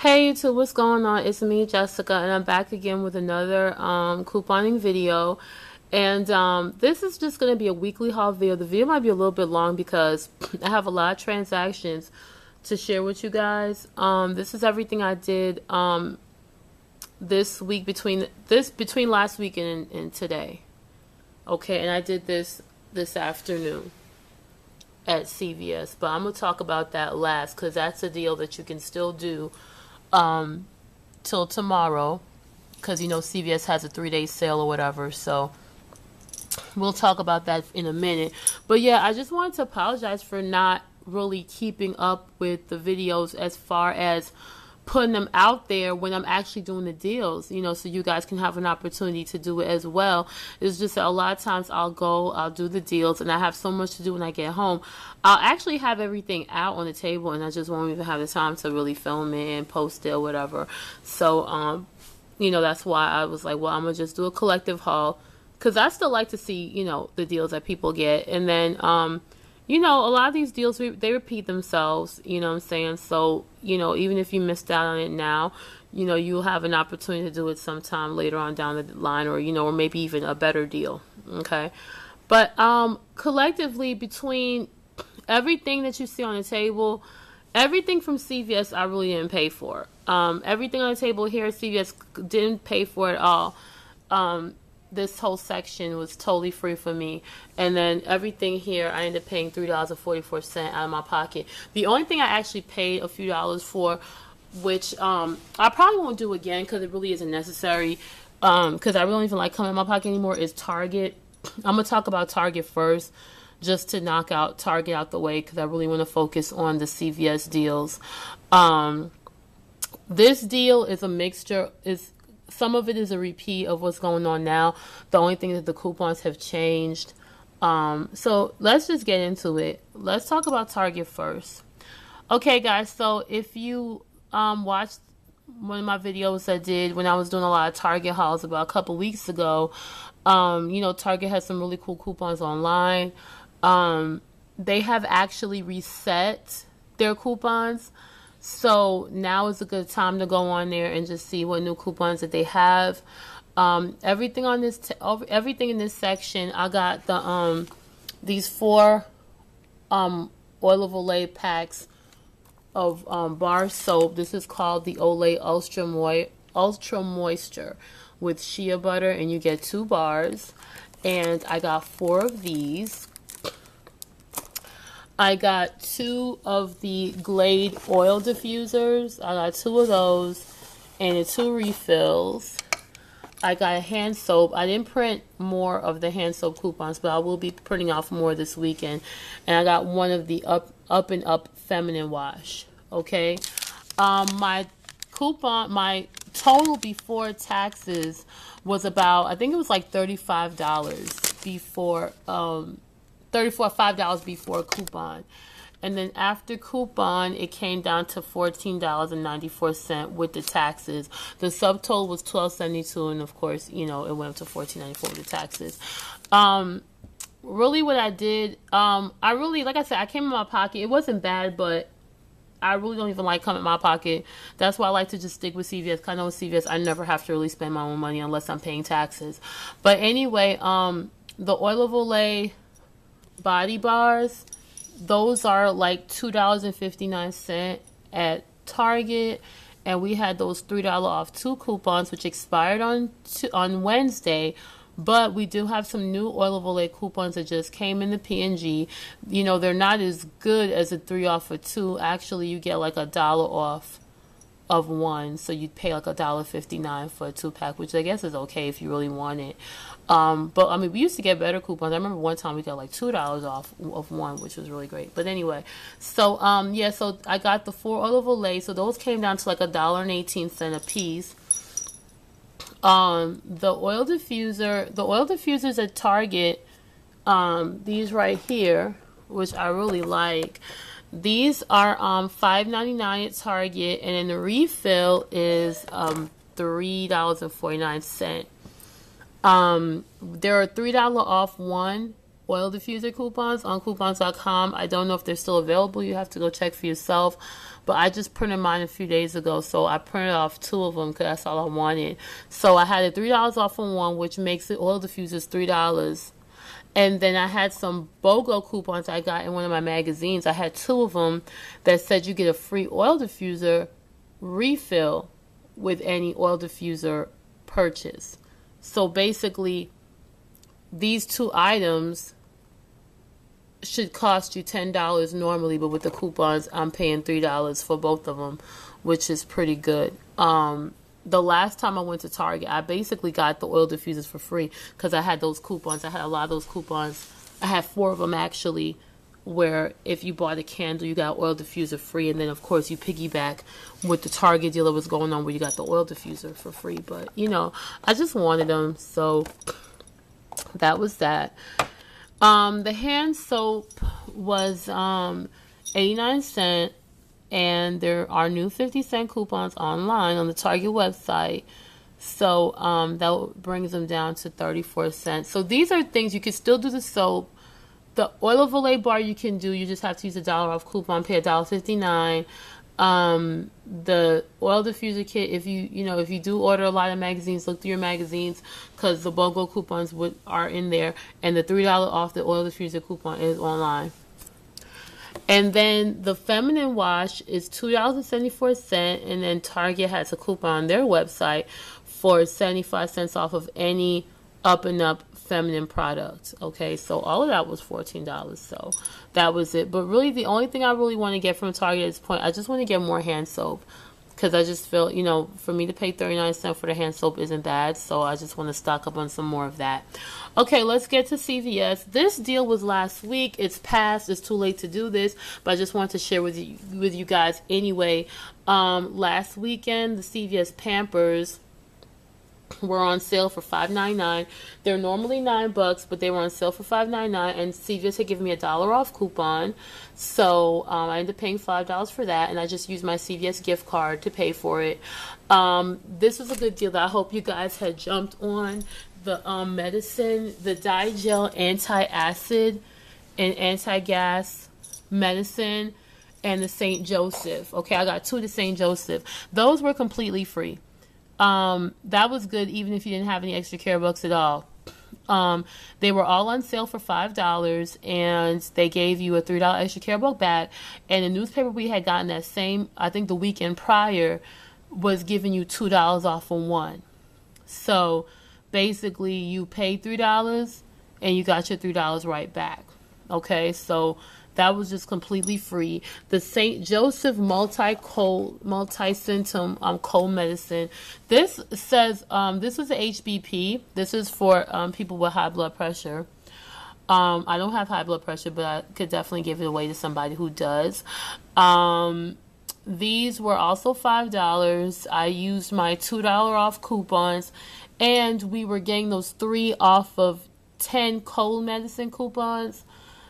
Hey YouTube, what's going on? It's me, Jessica, and I'm back again with another couponing video. And this is just going to be a weekly haul video. The video might be a little bit long because I have a lot of transactions to share with you guys. This is everything I did this week between last week and today. Okay, and I did this afternoon at CVS, but I'm gonna talk about that last because that's a deal that you can still do till tomorrow, because you know CVS has a 3-day sale or whatever. So we'll talk about that in a minute. But yeah, I just wanted to apologize for not really keeping up with the videos as far as putting them out there when I'm actually doing the deals, you know, so you guys can have an opportunity to do it as well. It's just that a lot of times I'll do the deals and I have so much to do when I get home. I'll actually have everything out on the table and I just won't even have the time to really film it and post it or whatever. So, you know, that's why I was like, well, I'm going to just do a collective haul because I still like to see, you know, the deals that people get. And then, you know, a lot of these deals, they repeat themselves, you know what I'm saying? So, you know, even if you missed out on it now, you know, you'll have an opportunity to do it sometime later on down the line, or, you know, or maybe even a better deal, okay? But collectively, between everything that you see on the table, everything from CVS I really didn't pay for. Everything on the table here at CVS didn't pay for at all. This whole section was totally free for me. And then everything here, I ended up paying $3.44 out of my pocket. The only thing I actually paid a few dollars for, which I probably won't do again because it really isn't necessary, because I really don't even like coming in my pocket anymore, is Target. I'm going to talk about Target first, just to knock out Target out the way, because I really want to focus on the CVS deals. This deal is a mixture. Some of it is a repeat of what's going on now. The only thing is the coupons have changed. So let's just get into it. Let's talk about Target first. Okay, guys, so if you watched one of my videos I did when I was doing a lot of Target hauls about a couple weeks ago, you know, Target has some really cool coupons online. They have actually reset their coupons. So now is a good time to go on there and just see what new coupons that they have. Everything on this, everything in this section, I got the these 4 Oil of Olay packs of bar soap. This is called the Olay Ultra Moisture with shea butter, and you get 2 bars. And I got 4 of these. I got 2 of the Glade oil diffusers. I got 2 of those and 2 refills. I got a hand soap. I didn't print more of the hand soap coupons, but I will be printing off more this weekend. And I got 1 of the up and Up feminine wash. Okay. My total before taxes was about, I think it was like $35 before $5 before coupon, and then after coupon it came down to $14.94 with the taxes. The subtotal was $12.72, and of course, you know, it went up to $14.94 with the taxes. Really what I did, I really, like I said, I came in my pocket. It wasn't bad, but I really don't even like coming in my pocket. That's why I like to just stick with CVS. Because I know with CVS I never have to really spend my own money unless I'm paying taxes. But anyway, the Oil of Olay body bars, those are like $2.59 at Target, and we had those $3 off 2 coupons which expired on Wednesday. But we do have some new Oil of Olay coupons that just came in the P&G. You know, they're not as good as a 3 off for 2. Actually, you get like $1 off of 1, so you'd pay like $1.59 for a 2-pack, which I guess is okay if you really want it. But I mean, we used to get better coupons. I remember one time we got like $2 off of 1, which was really great. But anyway, so yeah, so I got the 4 Oil of Olay, so those came down to like $1.18 a piece. The oil diffusers at Target, these right here, which I really like. These are $5.99 at Target, and then the refill is $3.49. There are $3 off 1 oil diffuser coupons on coupons.com. I don't know if they're still available. You have to go check for yourself. But I just printed mine a few days ago, so I printed off 2 of them because that's all I wanted. So I had it $3 off on one, which makes the oil diffusers $3. And then I had some BOGO coupons I got in one of my magazines. I had 2 of them that said you get a free oil diffuser refill with any oil diffuser purchase. So basically, these 2 items should cost you $10 normally, but with the coupons, I'm paying $3 for both of them, which is pretty good. The last time I went to Target, I basically got the oil diffusers for free because I had those coupons. I had a lot of those coupons. I had 4 of them actually, where if you bought a candle, you got oil diffuser free, and then of course you piggyback with the Target deal that was going on where you got the oil diffuser for free. But you know, I just wanted them, so that was that. The hand soap was 89¢, and there are new 50-cent coupons online on the Target website. So that brings them down to 34 cents. So these are things you can still do. The soap, the oil of Olay bar you can do. You just have to use a $1 off coupon, pay $1.59. The oil diffuser kit, if you do order a lot of magazines, look through your magazines because the BOGO coupons are in there, and the $3 off the oil diffuser coupon is online. And then the feminine wash is $2.74, and then Target has a coupon on their website for 75 cents off of any up and up feminine product. Okay, so all of that was $14, so that was it. But really, the only thing I really want to get from Target at this point, I just want to get more hand soap because I just feel, for me to pay 39 cents for the hand soap isn't bad, so I just want to stock up on some more of that. Okay, let's get to CVS. This deal was last week. It's past. It's too late to do this, but I just wanted to share with you guys anyway. Last weekend, the CVS Pampers were on sale for $5.99. They're normally $9, but they were on sale for $5.99, and CVS had given me a $1 off coupon, so I ended up paying $5 for that, and I just used my CVS gift card to pay for it. This was a good deal that I hope you guys had jumped on. The medicine, the Digel anti-acid and anti-gas medicine, and the St. Joseph. Okay, I got 2 of the St. Joseph. Those were completely free. That was good even if you didn't have any extra care bucks at all. They were all on sale for $5, and they gave you a $3 extra care buck back. And the newspaper we had gotten that same, I think the weekend prior, was giving you $2 off on one. So basically you paid $3 and you got your $3 right back. Okay, so that was just completely free. The St. Joseph multi-symptom cold medicine. This says this is a HBP. This is for people with high blood pressure. I don't have high blood pressure, but I could definitely give it away to somebody who does. These were also $5. I used my $2 off coupons, and we were getting those 3 off of 10 cold medicine coupons.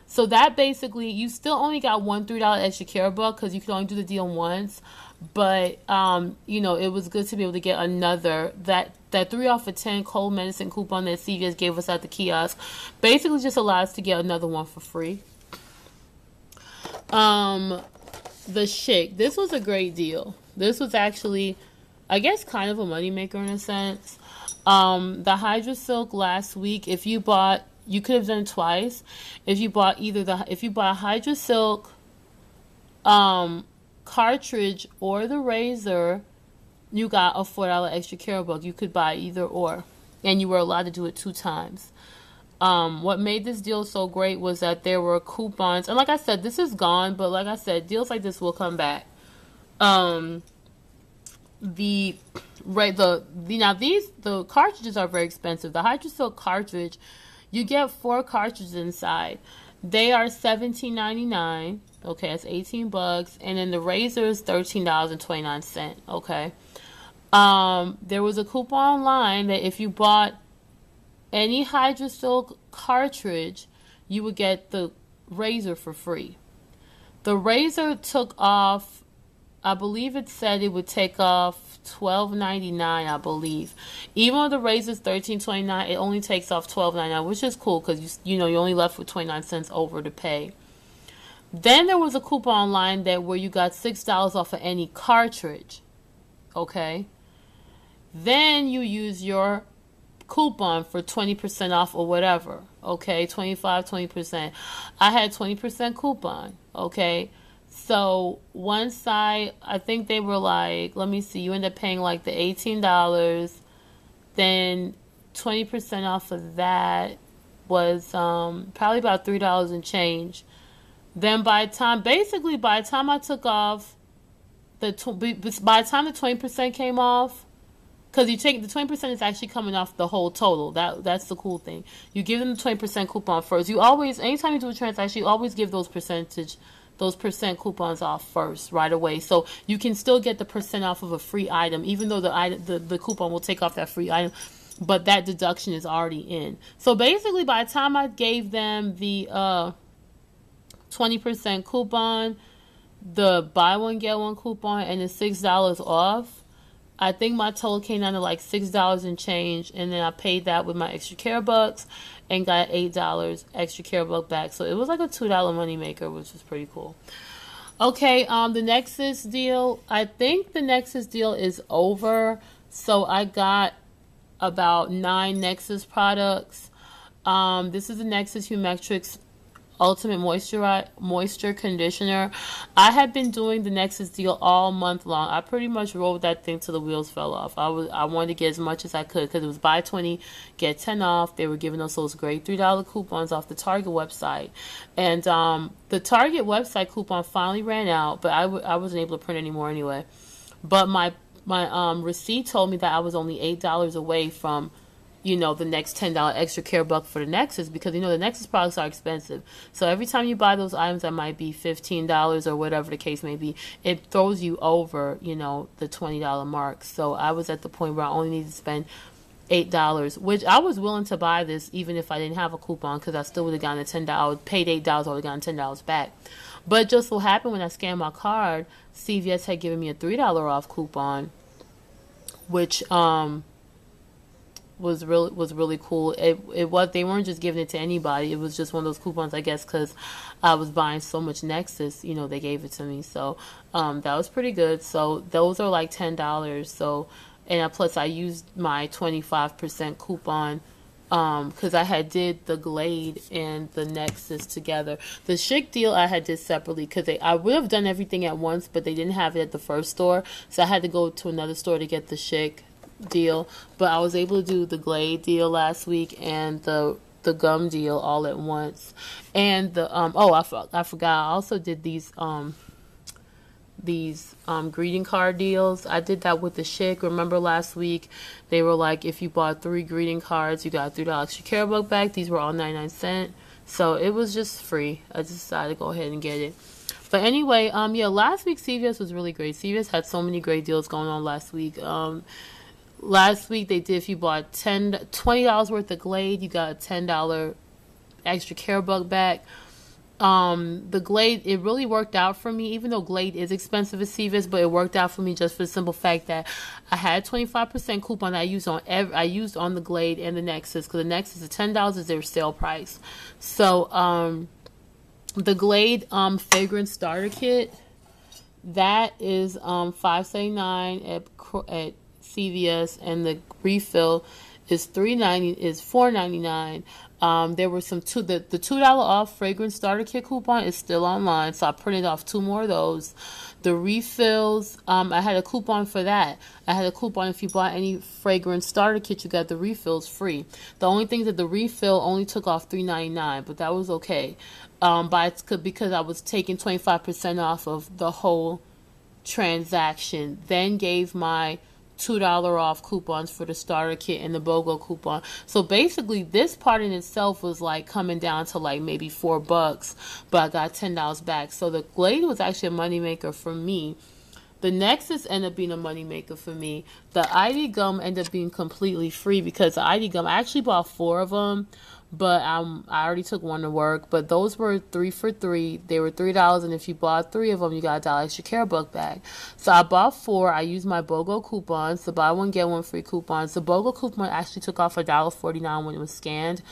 So that basically, you still only got one $3 extra care buck because you could only do the deal once. But, it was good to be able to get another. That 3 off of 10 cold medicine coupon that CVS gave us at the kiosk basically just allowed us to get another one for free. The Schick. This was a great deal. This was actually, I guess, kind of a moneymaker in a sense. The Hydra Silk last week, if you bought, you could have done it twice. If you bought a Hydra Silk cartridge or the razor, you got a $4 extra care buck. You could buy either or, and you were allowed to do it 2 times. What made this deal so great was that there were coupons, and like I said, this is gone, but like I said, deals like this will come back. The cartridges are very expensive. The Hydra Silk cartridge, you get 4 cartridges inside. They are $17.99. Okay, that's $18. And then the razor is $13.29. Okay. There was a coupon online that if you bought any Hydra Silk cartridge, you would get the razor for free. The razor took off I believe it said it would take off $12.99. I believe, even though the raise is $13.29, it only takes off $12.99, which is cool because you're only left with 29 cents over to pay. Then there was a coupon online that where you got $6 off of any cartridge. Okay. Then you use your coupon for 20% off or whatever. Okay, 20%. I had 20% coupon. Okay. So once I think they were like, let me see, you end up paying like the $18. Then 20% off of that was probably about $3 and change. Then by the time I took off by the time the 20% came off, because you take the 20% is actually coming off the whole total. That's the cool thing. You give them the 20% coupon first. You always, anytime you do a transaction, you always give those percent coupons off first right away, so you can still get the percent off of a free item, even though the coupon will take off that free item, but that deduction is already in. So basically, by the time I gave them the 20% coupon, the buy one get one coupon, and the $6 off, I think my total came down to like $6 and change, and then I paid that with my extra care bucks and got $8 extra care buck back. So it was like a $2 money maker, which was pretty cool. Okay, the Nexus deal. I think the Nexus deal is over. So I got about 9 Nexus products. This is the Nexus Humetrix Ultimate Moisture Conditioner. I had been doing the Nexus deal all month long. I pretty much rode that thing till the wheels fell off. I wanted to get as much as I could because it was buy 20, get 10 off. They were giving us those great $3 coupons off the Target website. And the Target website coupon finally ran out, but I wasn't able to print anymore anyway. But my receipt told me that I was only $8 away from the next $10 extra care buck for the Nexus, because the Nexus products are expensive. So every time you buy those items that might be $15 or whatever the case may be, it throws you over, the $20 mark. So I was at the point where I only needed to spend $8, which I was willing to buy this even if I didn't have a coupon, because I still would have gotten the $10, paid $8, I would have gotten $10 back. But just so happened when I scanned my card, CVS had given me a $3 off coupon, which was really cool. They weren't just giving it to anybody. It was just one of those coupons, I guess, because I was buying so much Nexus. They gave it to me. So that was pretty good. So those are like $10. So and plus I used my 25% coupon because I had did the Glade and the Nexus together. The Chic deal I had did separately because I would have done everything at once, but they didn't have it at the first store, so I had to go to another store to get the Chic deal. But I was able to do the Glade deal last week and the gum deal all at once. And the I forgot, I also did these greeting card deals. I did that with the Chic. Remember last week they were like, if you bought 3 greeting cards you got $3 extra care buck back. These were all 99¢, so it was just free. I just decided to go ahead and get it. But anyway, last week CVS was really great. CVS had so many great deals going on last week. Last week they did, if you bought $20 worth of Glade, you got a $10 extra care buck back. The Glade, it really worked out for me, even though Glade is expensive at CVS, but it worked out for me just for the simple fact that I had 25% coupon that I used on the Glade and the Nexus, because the Nexus is $10 is their sale price. So the Glade fragrance starter kit, that is $5.79 at CVS, and the refill is $4.99. There were some the $2 off fragrance starter kit coupon is still online, so I printed off 2 more of those. The refills, I had a coupon for that. I had a coupon if you bought any fragrance starter kit, you got the refills free. The only thing that the refill only took off $3.99, but that was okay. Because I was taking 25% off of the whole transaction. Then gave my $2 off coupons for the starter kit and the BOGO coupon. So basically this part in itself was like coming down to like maybe $4, but I got $10 back. So the Glade was actually a moneymaker for me. The Nexus ended up being a moneymaker for me. The ID gum ended up being completely free because the ID gum, I actually bought 4 of them, but I already took one to work. But those were 3 for $3. They were $3, and if you bought 3 of them, you got a dollar extra care buck back. So I bought 4. I used my BOGO coupons, the buy one get one free coupons. The BOGO coupon actually took off $1.49 when it was scanned.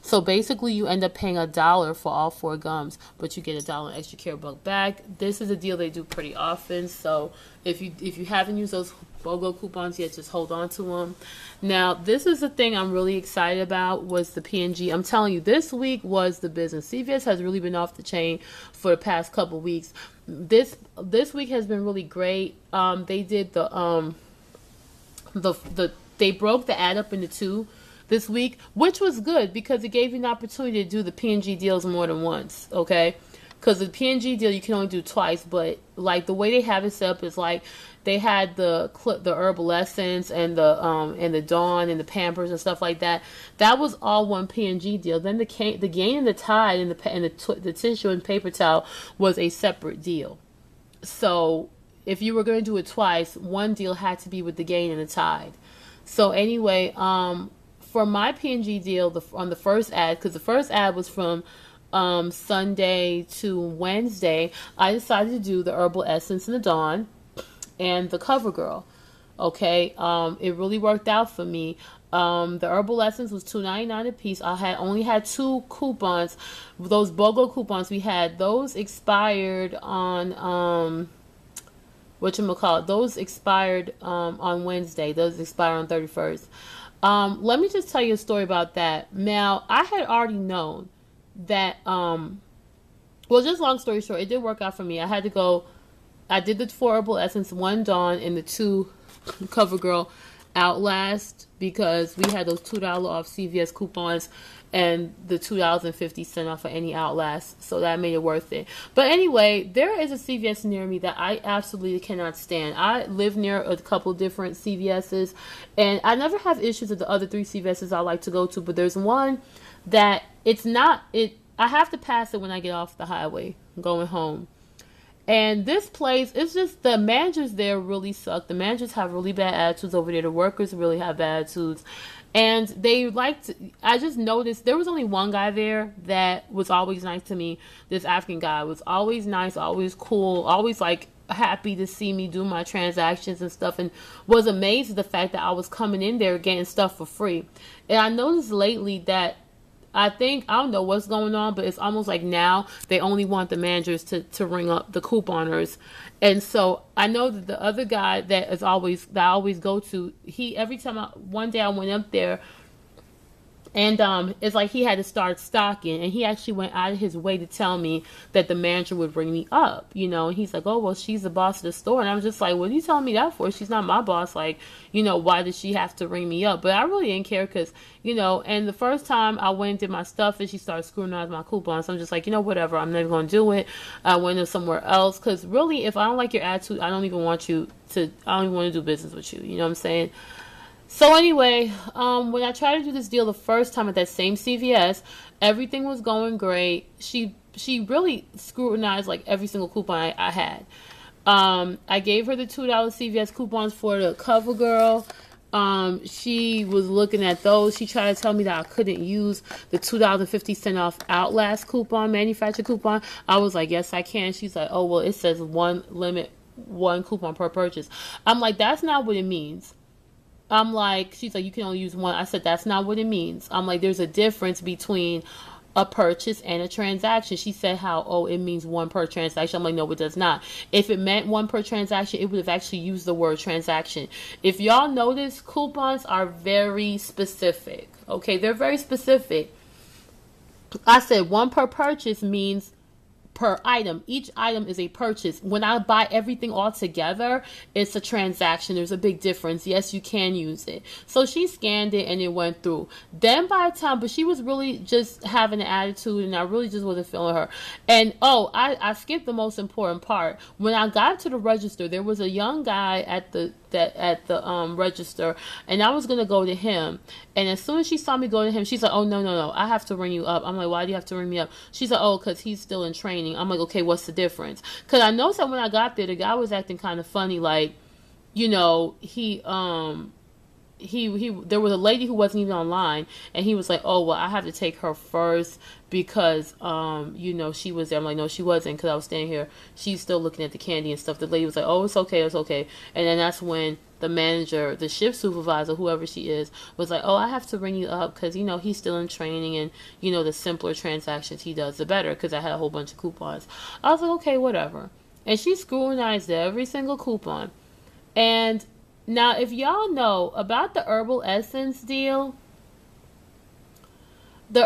So basically, you end up paying $1 for all 4 gums, but you get $1 extra care buck back. This is a deal they do pretty often. So if you haven't used those BOGO coupons yet, just hold on to them. Now, this is the thing I'm really excited about was the P&G. I'm telling you, this week was the business. CVS has really been off the chain for the past couple weeks. This week has been really great. They did they broke the ad up into 2 this week, which was good because it gave you an opportunity to do the P&G deals more than once, okay? Because the P&G deal you can only do twice, but like the way they have it set up is like they had the Herbal Essence and the Dawn and the Pampers and stuff like that. That was all one P&G deal. Then the Gain and the Tide and the tissue and paper towel was a separate deal. So if you were going to do it twice, one deal had to be with the Gain and the Tide. So anyway, for my P&G deal on the first ad, because the first ad was from Sunday to Wednesday, I decided to do the Herbal Essence and the Dawn and the CoverGirl. Okay, it really worked out for me. The Herbal Essence was $2.99 a piece. I only had 2 coupons. Those BOGO coupons we had, those expired on whatchamacallit, those expired on Wednesday. Those expire on 31st. Let me just tell you a story about that. Now, I had already known that, well, just long story short, it did work out for me. I did the 4 Herbal Essence, 1 Dawn, and the 2 CoverGirl Outlast because we had those $2 off CVS coupons and the $2.50 off of any Outlast, so that made it worth it. But anyway, there is a CVS near me that I absolutely cannot stand. I live near a couple different CVS's, and I never have issues with the other 3 CVS's I like to go to, but there's one that I have to pass it when I get off the highway going home. And this place, it's just the managers there really suck. The managers have really bad attitudes over there. The workers really have bad attitudes. And I just noticed there was only one guy there that was always nice to me. This African guy was always nice, always cool, always like happy to see me do my transactions and stuff, and was amazed at the fact that I was coming in there getting stuff for free. And I noticed lately that I don't know what's going on, but it's almost like now they only want the managers to ring up the couponers. And so I know that the other guy that I always go to, one day I went up there, and it's like he had to start stocking, and he actually went out of his way to tell me that the manager would bring me up, and he's like, oh, well, she's the boss of the store. And I'm just like, what are you telling me that for? She's not my boss. Like, why does she have to ring me up? But I really didn't care because, and the first time I went and did my stuff and she started scrutinizing my coupons, so I'm just like, whatever, I'm never going to do it. I went to somewhere else because really, if I don't like your attitude, I don't even want to do business with you. You know what I'm saying? So anyway, when I tried to do this deal the first time at that same CVS, everything was going great. She really scrutinized like every single coupon I had. I gave her the $2 CVS coupons for the CoverGirl. She was looking at those. She tried to tell me that I couldn't use the $2.50 off Outlast coupon, manufacturer coupon. I was like, yes, I can. She's like, oh, well, it says one coupon per purchase. I'm like, that's not what it means. I'm like, she's like, you can only use one. I said, that's not what it means. I'm like, there's a difference between a purchase and a transaction. She said it means one per transaction. I'm like, no, it does not. If it meant one per transaction, it would have actually used the word transaction. If y'all notice, coupons are very specific. Okay, they're very specific. I said one per purchase means per item. Each item is a purchase. When I buy everything all together, it's a transaction. There's a big difference. Yes, you can use it. So she scanned it and it went through. Then by the time, but she was really just having an attitude and I really just wasn't feeling her. And I skipped the most important part. When I got to the register, there was a young guy at the that at the register, and I was gonna go to him. And as soon as she saw me go to him, she's like, "Oh, no, I have to ring you up." I'm like, "Why do you have to ring me up?" She's like, "Oh, because he's still in training." I'm like, "Okay, what's the difference?" Because I noticed that when I got there, the guy was acting kind of funny, like, he there was a lady who wasn't even online, and he was like, "Oh, well, I have to take her first because she was there." I'm like, "No, she wasn't, because I was standing here. She's still looking at the candy and stuff." The lady was like, "Oh, it's okay, it's okay." And then that's when the manager, the shift supervisor, whoever she is, was like, "Oh, I have to ring you up because he's still in training, and the simpler transactions he does, the better." Because I had a whole bunch of coupons. I was like, "Okay, whatever." And she scrutinized every single coupon. And now, if y'all know about the Herbal Essence deal, if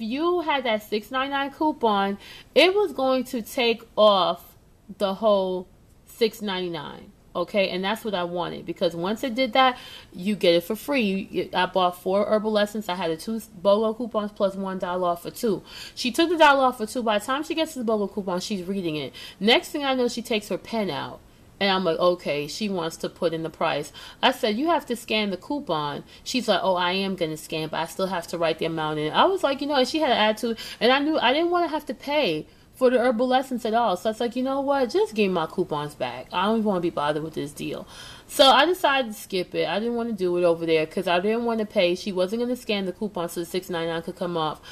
you had that $6.99 coupon, it was going to take off the whole $6.99. Okay, and that's what I wanted, because once it did that, you get it for free. I bought 4 Herbal Essence. I had the 2 BOGO coupons plus $1 off for 2. She took the dollar off for 2. By the time she gets to the BOGO coupon, she's reading it. Next thing I know, she takes her pen out. And I'm like, okay, she wants to put in the price. I said, "You have to scan the coupon." She's like, "Oh, I am going to scan, but I still have to write the amount in." I was like, and she had an attitude. And I knew I didn't want to have to pay for the Herbal Essence at all. So I was like, you know what? Just give me my coupons back. I don't even want to be bothered with this deal. So I decided to skip it. I didn't want to do it over there because I didn't want to pay. She wasn't going to scan the coupon so the $6.99 could come off.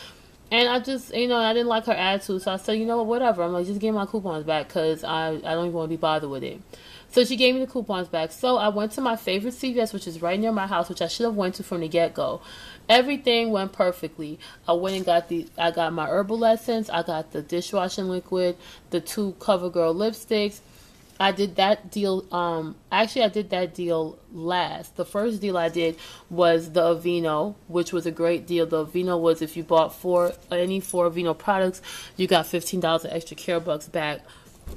And I just, I didn't like her attitude. So I said, whatever. I'm like, just give me my coupons back because I don't even want to be bothered with it. So she gave me the coupons back. So I went to my favorite CVS, which is right near my house, which I should have went to from the get-go. Everything went perfectly. I went and I got my Herbal Essence. I got the dishwashing liquid, the 2 CoverGirl lipsticks. I did that deal. Actually, I did that deal last. The first deal I did was the Aveeno, which was a great deal. The Aveeno was, if you bought any 4 Aveeno products, you got $15 of extra care bucks back.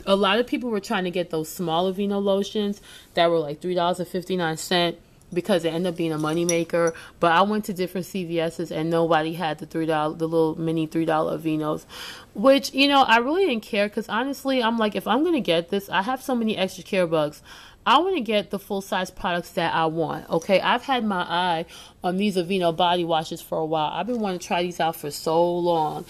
A lot of people were trying to get those small Aveeno lotions that were like $3.59 because it ended up being a moneymaker. But I went to different CVS's and nobody had the little mini $3 Aveenos, which, I really didn't care because honestly, I'm like, if I'm going to get this, I have so many extra care bucks. I want to get the full-size products that I want, okay? I've had my eye on these Aveeno body washes for a while. I've been wanting to try these out for so long.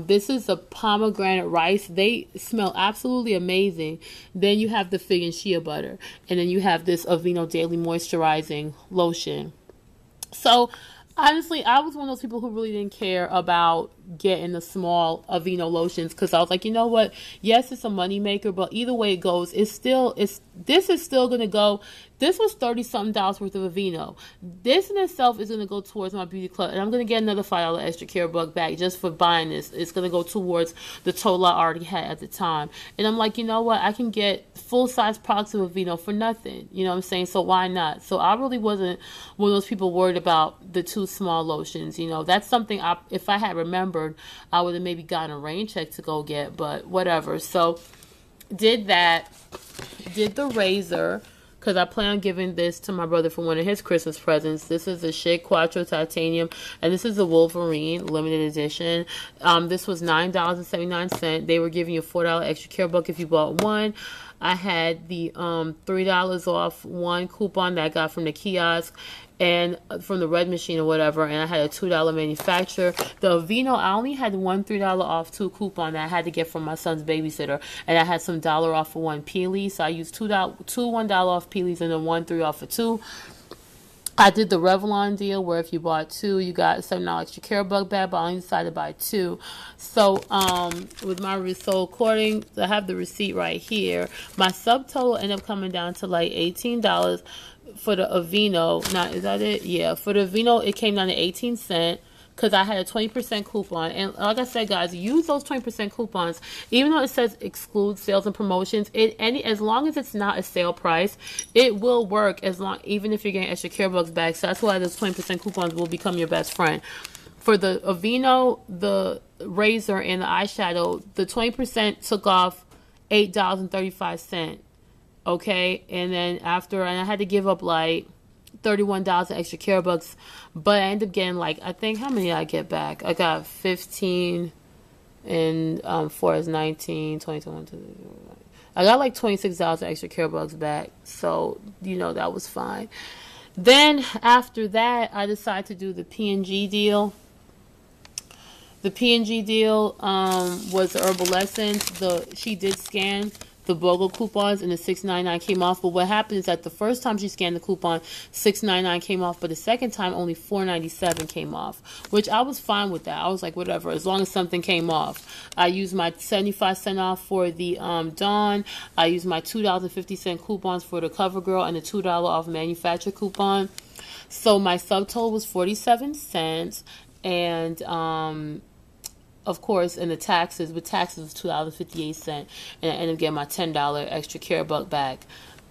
This is a pomegranate rice. They smell absolutely amazing. Then you have the fig and shea butter. And then you have this Aveeno Daily Moisturizing Lotion. So, honestly, I was one of those people who really didn't care about getting the small Aveeno lotions because I was like, you know what? Yes, it's a moneymaker, but either way it goes, this is still going to go. This was $30-something worth of Aveeno. This in itself is going to go towards my beauty club, and I'm going to get another $5 extra care buck back just for buying this. It's going to go towards the total I already had at the time. And I'm like, you know what? I can get full-size products of Aveeno for nothing. You know what I'm saying? So why not? So I really wasn't one of those people worried about the 2 small lotions. That's something if I had remembered, I would have maybe gotten a rain check to go get, but whatever. So did that, did the razor, because I plan on giving this to my brother for one of his Christmas presents. This is a Shea Quattro Titanium, and this is a Wolverine limited edition. This was $9.79. They were giving you a $4 extra care buck if you bought one. I had the $3 off one coupon that I got from the kiosk and from the red machine or whatever, and I had a $2 manufacturer. The Aveeno, I only had one $3 off 2 coupon that I had to get from my son's babysitter, and I had some $1 off for 1 Peely, so I used two $1 off Peelys and then 1 $3 off for 2. I did the Revlon deal where if you bought 2, you got $7 extra care buck back, but I only decided to buy 2. So, with my according, I have the receipt right here. My subtotal ended up coming down to like $18 for the Aveeno. Now, is that it? Yeah, for the Aveeno, it came down to 18 cents. Because I had a 20% coupon. And like I said, guys, use those 20% coupons. Even though it says exclude sales and promotions, as long as it's not a sale price, it will work even if you're getting extra care bucks back. So that's why those 20% coupons will become your best friend. For the Aveeno, the razor, and the eyeshadow, the 20% took off $8.35. Okay? And then and I had to give up like $31 extra care bucks, but I ended up getting I think, how many did I get back? I got 15 and 4 is 19, 20, 21, I got like $26 extra care bucks back. So, you know, that was fine. Then after that, I decided to do the P&G deal. The P&G deal was the Herbal Essence. She did scan the BOGO coupons and the $6.99 came off. But what happened is that the first time she scanned the coupon, $6.99 came off, but the second time only $4.97 came off, which I was fine with that. I was like, whatever, as long as something came off. I used my 75% off for the Dawn. I used my $2.50 coupons for the CoverGirl and the $2 off manufacturer coupon. So my subtotal was 47 cents. And of course, in the taxes, with taxes was $2.58, and I ended up getting my $10 extra care buck back.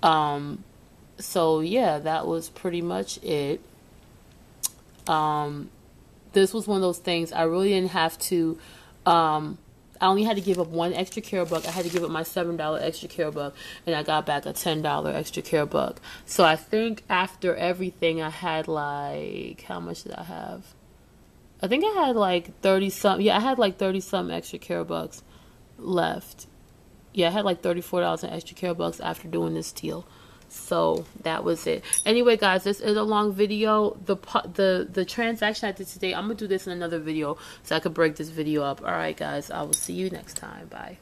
So yeah, that was pretty much it. This was one of those things I really didn't have to. I only had to give up one extra care buck. I had to give up my $7 extra care buck, and I got back a $10 extra care buck. So I think after everything, I had like, how much did I have? I think I had like 30-something. Yeah, I had like 30-something extra care bucks left. Yeah, I had like $34 in extra care bucks after doing this deal. So that was it. Anyway, guys, this is a long video. The transaction I did today, I'm gonna do this in another video so I could break this video up. All right, guys, I will see you next time. Bye.